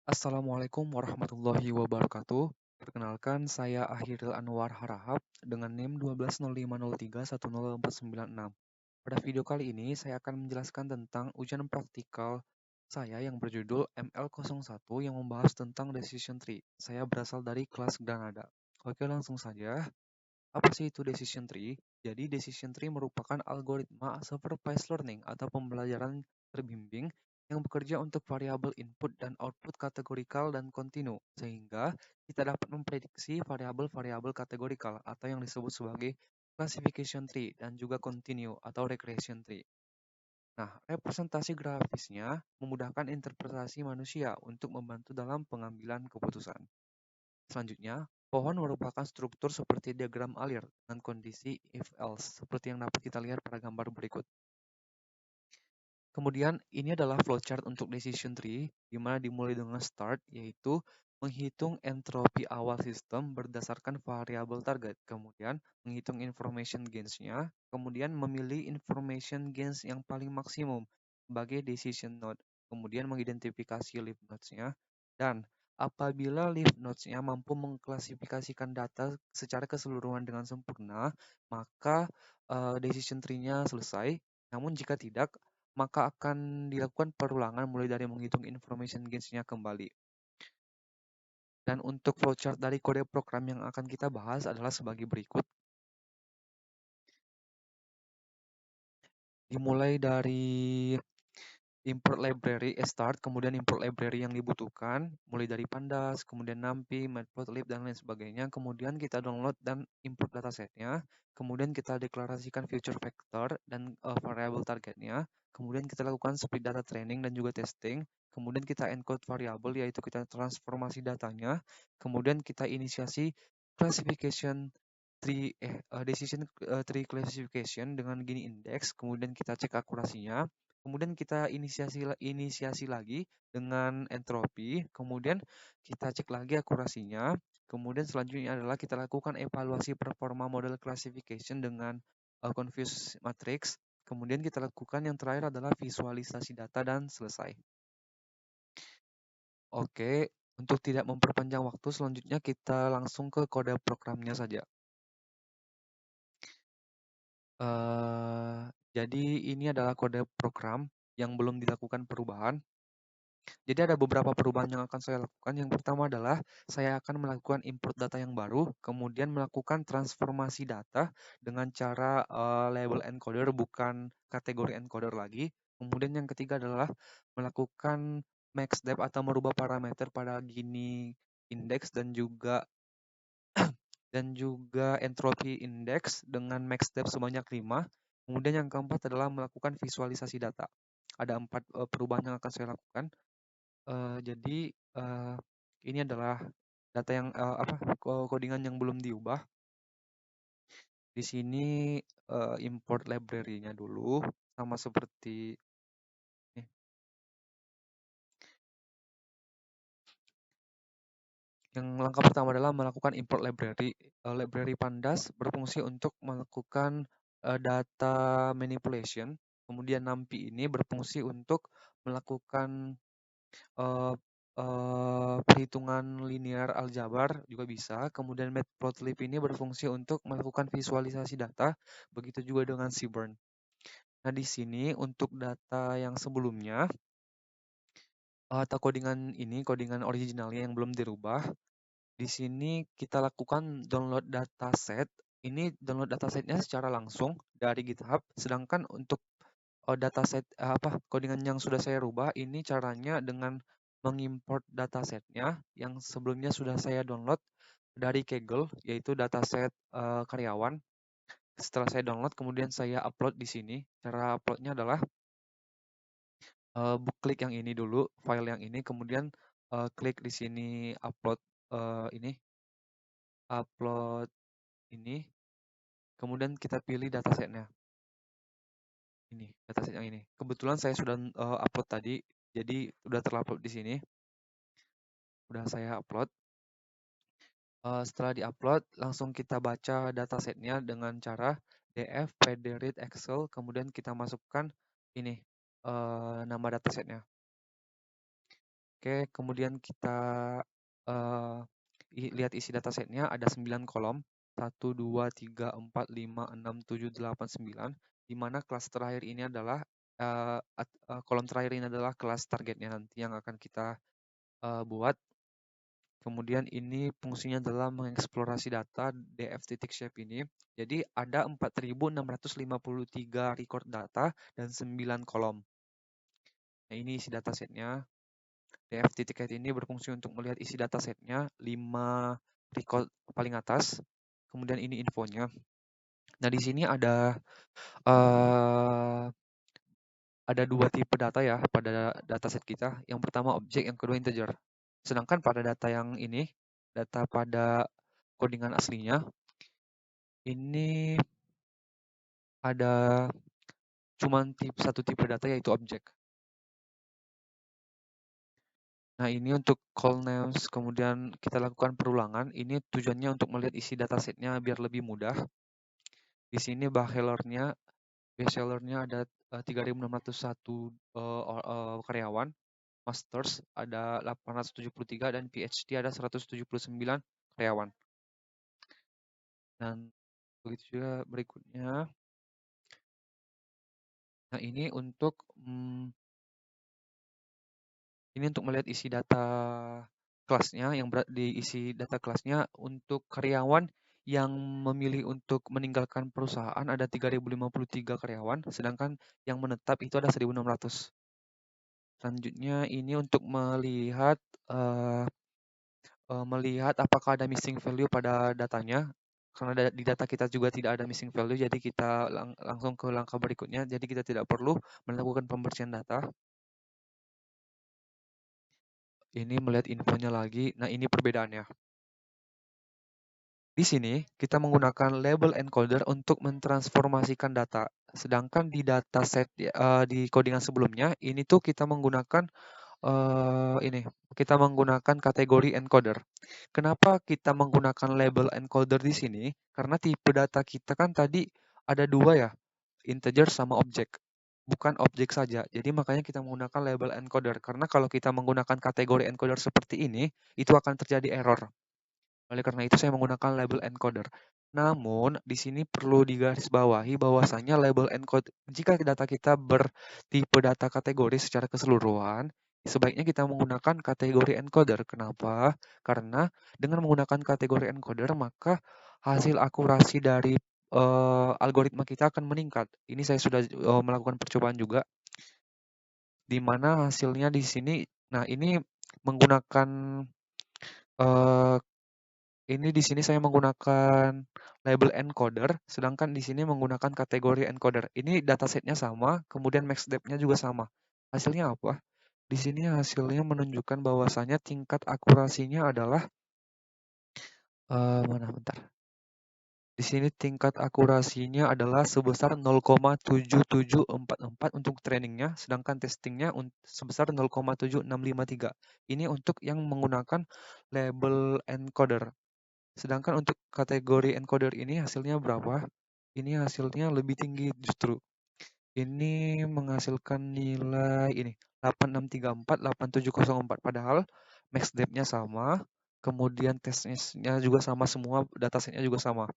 Assalamualaikum warahmatullahi wabarakatuh. Perkenalkan, saya Ahiril Anwar Harahap dengan NIM 1205031049. Pada video kali ini, saya akan menjelaskan tentang ujian praktikal saya yang berjudul ML01 yang membahas tentang Decision Tree. Saya berasal dari kelas Granada. Oke, langsung saja. Apa sih itu Decision Tree? Jadi, Decision Tree merupakan algoritma supervised learning atau pembelajaran terbimbing yang bekerja untuk variabel input dan output kategorikal dan kontinu, sehingga kita dapat memprediksi variabel-variabel kategorikal atau yang disebut sebagai classification tree dan juga continue atau regression tree. Nah, representasi grafisnya memudahkan interpretasi manusia untuk membantu dalam pengambilan keputusan. Selanjutnya, pohon merupakan struktur seperti diagram alir dengan kondisi if-else, seperti yang dapat kita lihat pada gambar berikut. Kemudian, ini adalah flowchart untuk decision tree, di mana dimulai dengan start, yaitu menghitung entropi awal sistem berdasarkan variabel target, kemudian menghitung information gains-nya, kemudian memilih information gains yang paling maksimum sebagai decision node, kemudian mengidentifikasi leaf nodes-nya, dan apabila leaf nodes-nya mampu mengklasifikasikan data secara keseluruhan dengan sempurna, maka decision tree-nya selesai. Namun jika tidak, maka akan dilakukan perulangan mulai dari menghitung information gains-nya kembali. Dan untuk flowchart dari kode program yang akan kita bahas adalah sebagai berikut. Dimulai dari import library start, kemudian import library yang dibutuhkan, mulai dari pandas, kemudian numpy, matplotlib, dan lain sebagainya. Kemudian kita download dan import datasetnya. Kemudian kita deklarasikan future vector dan variable targetnya. Kemudian kita lakukan split data training dan juga testing. Kemudian kita encode variabel, yaitu kita transformasi datanya. Kemudian kita inisiasi classification decision tree classification dengan gini index. Kemudian kita cek akurasinya. Kemudian kita inisiasi lagi dengan entropi, kemudian kita cek lagi akurasinya. Kemudian selanjutnya adalah kita lakukan evaluasi performa model classification dengan confuse matrix. Kemudian kita lakukan yang terakhir adalah visualisasi data dan selesai. Oke, untuk tidak memperpanjang waktu, selanjutnya kita langsung ke kode programnya saja. Jadi ini adalah kode program yang belum dilakukan perubahan. Jadi ada beberapa perubahan yang akan saya lakukan. Yang pertama adalah saya akan melakukan import data yang baru, kemudian melakukan transformasi data dengan cara label encoder bukan kategori encoder lagi. Kemudian yang ketiga adalah melakukan max depth atau merubah parameter pada gini index dan juga entropy index dengan max depth sebanyak 5. Kemudian yang keempat adalah melakukan visualisasi data. Ada 4 perubahan yang akan saya lakukan. Jadi ini adalah data yang codingan yang belum diubah. Di sini import library-nya dulu, sama seperti ini. Yang langkah pertama adalah melakukan import library. Library pandas berfungsi untuk melakukan data manipulation. Kemudian NumPy ini berfungsi untuk melakukan perhitungan linear aljabar juga bisa. Kemudian matplotlib ini berfungsi untuk melakukan visualisasi data, begitu juga dengan Seaborn. Nah, di sini untuk data yang sebelumnya, atau codingan originalnya yang belum dirubah, di sini kita lakukan download dataset. Ini download datasetnya secara langsung dari GitHub, sedangkan untuk dataset codingan yang sudah saya rubah ini caranya dengan mengimport datasetnya yang sebelumnya sudah saya download dari Kaggle, yaitu dataset karyawan. Setelah saya download, kemudian saya upload di sini. Cara uploadnya adalah klik yang ini dulu, file yang ini, kemudian klik di sini upload upload ini, kemudian kita pilih datasetnya. Ini dataset yang ini. Kebetulan saya sudah upload tadi, jadi sudah terupload di sini. Udah saya upload. Setelah diupload, langsung kita baca datasetnya dengan cara df pdread excel, kemudian kita masukkan ini nama datasetnya. Oke, kemudian kita uh, lihat isi datasetnya ada 9 kolom. 1, 2, 3, 4, 5, 6, 7, 8, 9. Di mana kelas terakhir ini adalah kolom terakhir ini adalah kelas targetnya nanti yang akan kita buat. Kemudian ini fungsinya adalah mengeksplorasi data df.shape ini. Jadi ada 4.653 record data dan 9 kolom. Nah, ini isi datasetnya. df.get ini berfungsi untuk melihat isi datasetnya, 5 record paling atas. Kemudian ini infonya. Nah, di sini ada dua tipe data ya pada dataset kita. Yang pertama objek, yang kedua integer. Sedangkan pada data yang ini, data pada codingan aslinya, ini ada cuma satu tipe data yaitu objek. Nah, ini untuk call names, kemudian kita lakukan perulangan. Ini tujuannya untuk melihat isi datasetnya biar lebih mudah. Di sini bestsellernya ada 3.601 karyawan, masters ada 873 dan PhD ada 179 karyawan. Dan begitu juga berikutnya. Nah, ini untuk melihat isi data kelasnya, yang diisi data kelasnya untuk karyawan yang memilih untuk meninggalkan perusahaan ada 3.053 karyawan, sedangkan yang menetap itu ada 1.600. Selanjutnya ini untuk melihat apakah ada missing value pada datanya. Karena di data kita juga tidak ada missing value, jadi kita langsung ke langkah berikutnya. Jadi kita tidak perlu melakukan pembersihan data. Ini melihat infonya lagi. Nah, ini perbedaannya. Di sini kita menggunakan label encoder untuk mentransformasikan data. Sedangkan di dataset di codingan sebelumnya, ini tuh kita menggunakan kategori encoder. Kenapa kita menggunakan label encoder di sini? Karena tipe data kita kan tadi ada dua ya, integer sama objek. Bukan objek saja. Jadi makanya kita menggunakan label encoder. Karena kalau kita menggunakan kategori encoder seperti ini, itu akan terjadi error. Oleh karena itu saya menggunakan label encoder. Namun di sini perlu digarisbawahi bahwasanya label encoder, jika data kita bertipe data kategori secara keseluruhan, sebaiknya kita menggunakan kategori encoder. Kenapa? Karena dengan menggunakan kategori encoder maka hasil akurasi dari algoritma kita akan meningkat. Ini saya sudah melakukan percobaan juga, di mana hasilnya di sini. Nah, ini menggunakan ini di sini saya menggunakan label encoder, sedangkan di sini menggunakan kategori encoder. Ini datasetnya sama, kemudian max depth-nya juga sama. Hasilnya apa? Di sini hasilnya menunjukkan bahwasanya tingkat akurasinya adalah bentar. Di sini tingkat akurasinya adalah sebesar 0,7744 untuk trainingnya, sedangkan testingnya sebesar 0,7653. Ini untuk yang menggunakan label encoder. Sedangkan untuk kategori encoder ini hasilnya berapa? Ini hasilnya lebih tinggi justru. Ini menghasilkan nilai ini 8634, 8704. Padahal max depth-nya sama, kemudian tesnya juga sama semua, datasetnya juga sama.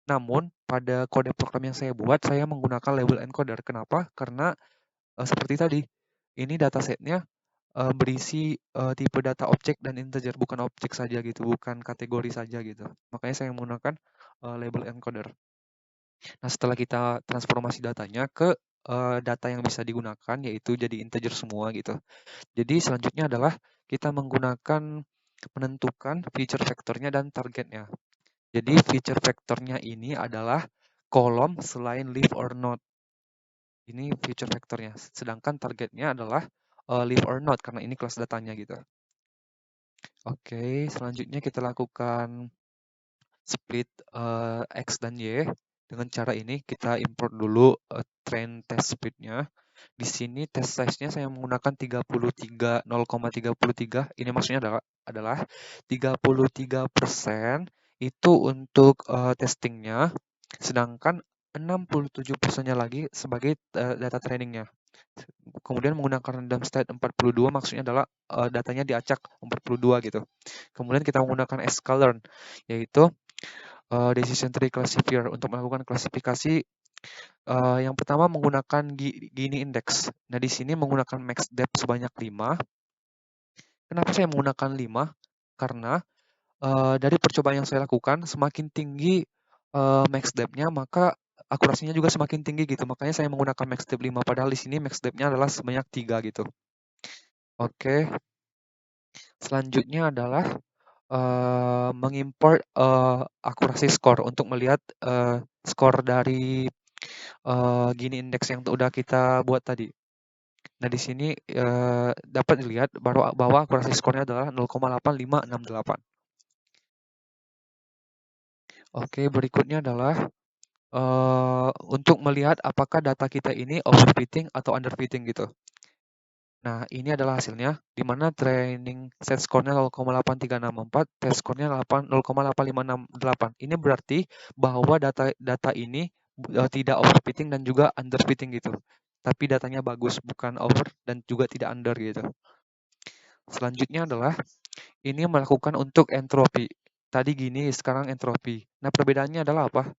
Namun pada kode program yang saya buat, saya menggunakan label encoder. Kenapa? Karena seperti tadi, ini datasetnya berisi tipe data objek dan integer, bukan objek saja gitu, bukan kategori saja gitu. Makanya saya menggunakan label encoder. Nah, setelah kita transformasi datanya ke data yang bisa digunakan, yaitu jadi integer semua gitu. Jadi selanjutnya adalah kita menentukan feature vektornya dan targetnya. Jadi feature vektornya ini adalah kolom selain live or not. Ini feature vektornya. Sedangkan targetnya adalah live or not karena ini kelas datanya gitu. Oke, selanjutnya kita lakukan split X dan Y. Dengan cara ini kita import dulu train test splitnya. Di sini test size-nya saya menggunakan 0,33. Ini maksudnya adalah 33% itu untuk testingnya, sedangkan 67%-nya lagi sebagai data trainingnya. Kemudian menggunakan random state 42 maksudnya adalah datanya diacak 42 gitu. Kemudian kita menggunakan sklearn, yaitu decision tree classifier untuk melakukan klasifikasi. Yang pertama menggunakan Gini index. Nah, di sini menggunakan max depth sebanyak 5. Kenapa saya menggunakan 5? Karena dari percobaan yang saya lakukan, semakin tinggi max depth-nya, maka akurasinya juga semakin tinggi gitu. Makanya saya menggunakan max depth 5, padahal di sini max depth-nya adalah sebanyak 3 gitu. Oke, selanjutnya adalah mengimport akurasi score untuk melihat skor dari Gini index yang udah kita buat tadi. Nah, di sini dapat dilihat bahwa akurasi skornya adalah 0,8568. Oke, berikutnya adalah untuk melihat apakah data kita ini overfitting atau underfitting gitu. Nah, ini adalah hasilnya, di mana training set score-nya 0,8364, test score-nya 0,8568. Ini berarti bahwa data ini tidak overfitting dan juga underfitting gitu. Tapi datanya bagus, bukan over dan juga tidak under gitu. Selanjutnya adalah ini melakukan untuk entropi. Tadi gini, sekarang entropi. Nah, perbedaannya adalah apa?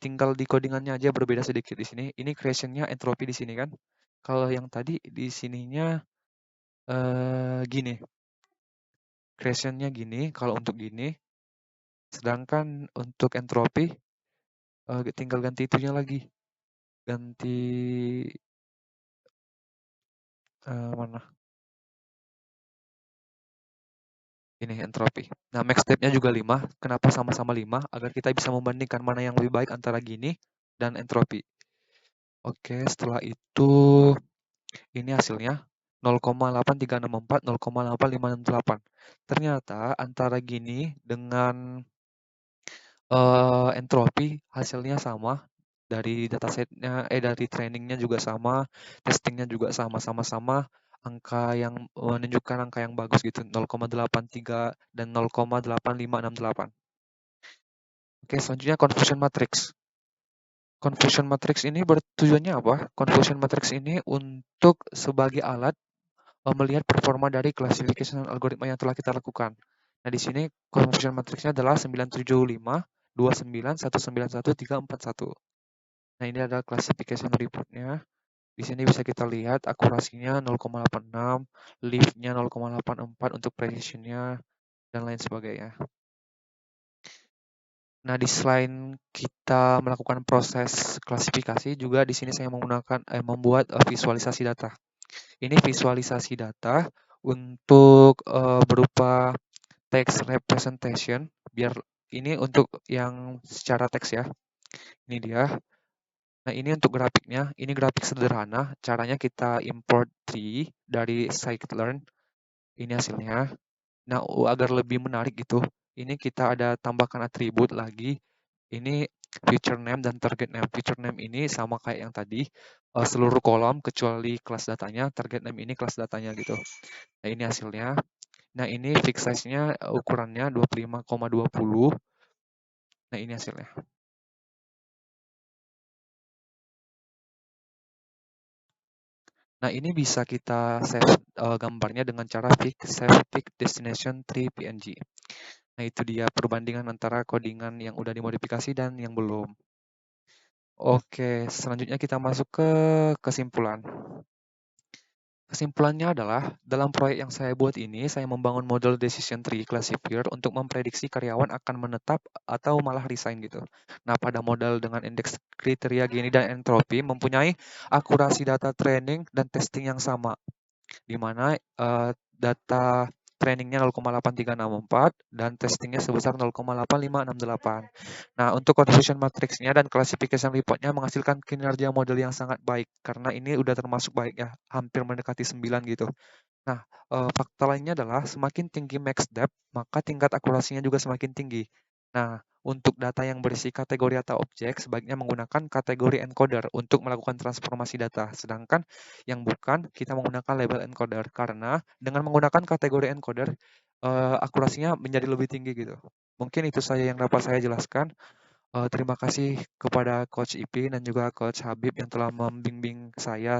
Tinggal di codingannya aja berbeda sedikit di sini. Ini creation-nya entropi di sini kan. Kalau yang tadi di sininya gini. Creation-nya gini kalau untuk gini. Sedangkan untuk entropi tinggal ganti itunya lagi. Ganti mana? Ini entropi. Nah, max step-nya juga 5. Kenapa sama-sama 5? Agar kita bisa membandingkan mana yang lebih baik antara gini dan entropi. Oke, setelah itu ini hasilnya 0,8364, 0,8568. Ternyata antara gini dengan entropi hasilnya sama. Dari datasetnya, dari trainingnya juga sama, testingnya juga sama-sama angka yang menunjukkan angka yang bagus gitu, 0,83 dan 0,8568. Oke, selanjutnya confusion matrix. Confusion matrix ini bertujuannya apa? Confusion matrix ini untuk sebagai alat melihat performa dari classification algoritma yang telah kita lakukan. Nah, di sini confusion matrixnya adalah 975, 29, 191, 341. Nah, ini adalah classification report-nya. Di sini bisa kita lihat akurasinya 0,86, leaf-nya 0,84 untuk precision-nya, dan lain sebagainya. Nah, di selain kita melakukan proses klasifikasi, juga di sini saya membuat visualisasi data. Ini visualisasi data untuk berupa text representation, biar ini untuk yang secara teks ya. Ini dia. Nah, ini untuk grafiknya. Ini grafik sederhana. Caranya kita import tree dari scikit-learn. Ini hasilnya. Nah, agar lebih menarik gitu, ini kita ada tambahkan atribut lagi. Ini feature name dan target name. Feature name ini sama kayak yang tadi, seluruh kolom kecuali kelas datanya, target name ini kelas datanya gitu. Nah, ini hasilnya. Nah, ini fix size-nya ukurannya 25,20. Nah, ini hasilnya. Nah, ini bisa kita save gambarnya dengan cara save pic destination tree png. Nah, itu dia perbandingan antara codingan yang udah dimodifikasi dan yang belum. Oke, selanjutnya kita masuk ke kesimpulan. Kesimpulannya adalah, dalam proyek yang saya buat ini, saya membangun model decision tree classifier untuk memprediksi karyawan akan menetap atau malah resign gitu. Nah, pada model dengan indeks kriteria Gini dan entropi mempunyai akurasi data training dan testing yang sama, di mana data trainingnya 0,8364 dan testingnya sebesar 0,8568. Nah, untuk confusion matrixnya dan classification reportnya menghasilkan kinerja model yang sangat baik, karena ini udah termasuk baik ya, hampir mendekati 9 gitu. Nah, fakta lainnya adalah semakin tinggi max depth, maka tingkat akurasinya juga semakin tinggi. Nah, untuk data yang berisi kategori atau objek, sebaiknya menggunakan kategori encoder untuk melakukan transformasi data. Sedangkan yang bukan, kita menggunakan label encoder. Karena dengan menggunakan kategori encoder, akurasinya menjadi lebih tinggi gitu. Mungkin itu saja yang dapat saya jelaskan. Terima kasih kepada Coach Ipin dan juga Coach Habib yang telah membimbing saya